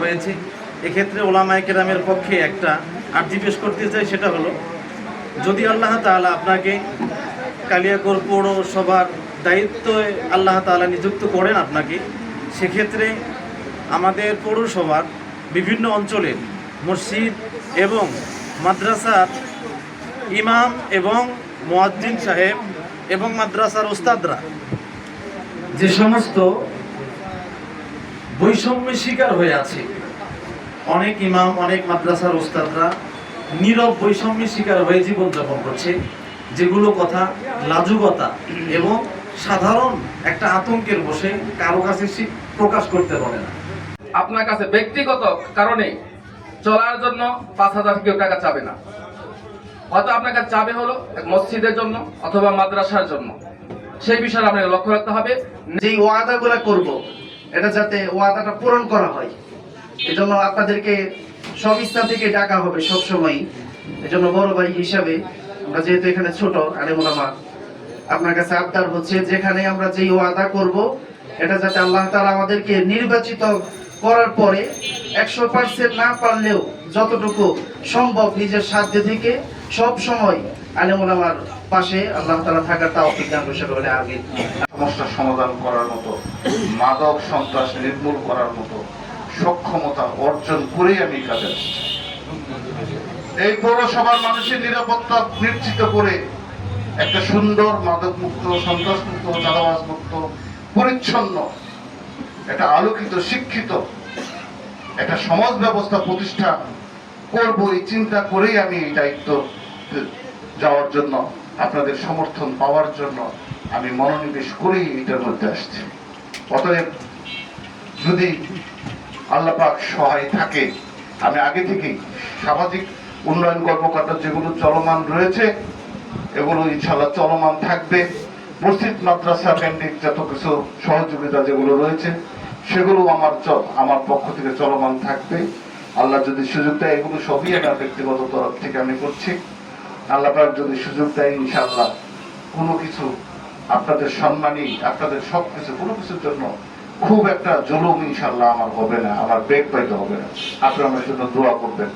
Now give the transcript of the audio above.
হয়েছে। এক্ষেত্রে ওলামায়ে কেরামের পক্ষে একটা আর্জি পেশ করতে চাই, সেটা হলো যদি আল্লাহ তাআলা আপনাকে কালিয়াকৈর পৌরসভার দায়িত্বে আল্লাহ তাআলা নিযুক্ত করেন আপনাকে, সেক্ষেত্রে আমাদের পৌরসভার বিভিন্ন অঞ্চলের মসজিদ এবং মাদ্রাসার ইমাম এবং মুয়াজ্জিন সাহেব এবং মাদ্রাসার ওস্তাদরা যে সমস্ত বৈষম্যের শিকার হয়ে আছে, অনেক ইমাম অনেক মাদ্রাসার ওস্তাদরা নীরব বৈষম্যের শিকার হয়ে জীবনযাপন করছে, যেগুলো কথা লাজুকতা এবং সাধারণ একটা আতঙ্কের বসে কারো কাছে প্রকাশ করতে পারে না। আপনার কাছে ব্যক্তিগত কারণে চলার জন্য 5,000 কেউ টাকা চাবে না, হয়তো আপনার কাছে চাবে হলো মসজিদের জন্য অথবা মাদ্রাসার জন্য। সেই বিষয়ে আপনাকে লক্ষ্য রাখতে হবে, যেই ওয়াদাগুলো করব এটা যাতে ওয়াদাটা পূরণ করা হয়। এজন্য আপনাদেরকে সব স্থান থেকে ডাকা হবে সবসময়। এজন্য বড় ভাই হিসাবে আমরা যেহেতু এখানে ছোট আলেম ওলামা, আপনার কাছে আবদার হচ্ছে যেখানে আমরা যেই ওয়াদা করব এটা যাতে আল্লাহ তাআলা আমাদেরকে নির্বাচিত করার পরে 100% না পারলেও যতটুকু সম্ভব নিজের সাধ্য থেকে সব সময় আলেম ওলামার পাশে আল্লাহ তাআলা থাকার তৌফিক দান করুন। আমিন। সমস্যা সমাধান করার মতো, মাদক সন্ত্রাস নির্মূল করার মতো সক্ষমতা অর্জন করেই আমি কাজে আসছি। এই পৌরসভার মানুষের নিরাপত্তা নিশ্চিত করে একটা সুন্দর মাদক মুক্ত, সন্ত্রাস মুক্ত, চাঁদাবাজ মুক্ত, পরিচ্ছন্ন, একটা আলোকিত, শিক্ষিত একটা সমাজ ব্যবস্থা প্রতিষ্ঠা করব, এই চিন্তা করেই আমি এই দায়িত্ব যাওয়ার জন্য, আপনাদের সমর্থন পাওয়ার জন্য আমি মনোনিবেশ করেই এটার মধ্যে আসছি। অতএব যদি আল্লাহ পাক সহায় থাকে, আমি আগে থেকেই সামাজিক উন্নয়ন কর্মকাণ্ড যেগুলো চলমান রয়েছে এগুলো ইনশাআল্লাহ চলমান থাকবে। মসজিদ মাদ্রাসা কেন্দ্রিক যত কিছু সহযোগিতা যেগুলো রয়েছে সেগুলো আমার পক্ষ থেকে চলমান থাকবে। আল্লাহ যদি সুযোগ দেয় এগুলো সবই আমার ব্যক্তিগত তরফ থেকে আমি করছি। আল্লাহ পাক যদি সুযোগ দেয় ইনশাআল্লাহ কোনো কিছু আপনাদের সম্মানী, আপনাদের সবকিছু কোনো কিছুর জন্য খুব একটা জুলুম ইনশাআল্লাহ আমার হবে না, আমার বেগ পাইতে হবে না। আপনারা আমার জন্য দোয়া করবেন।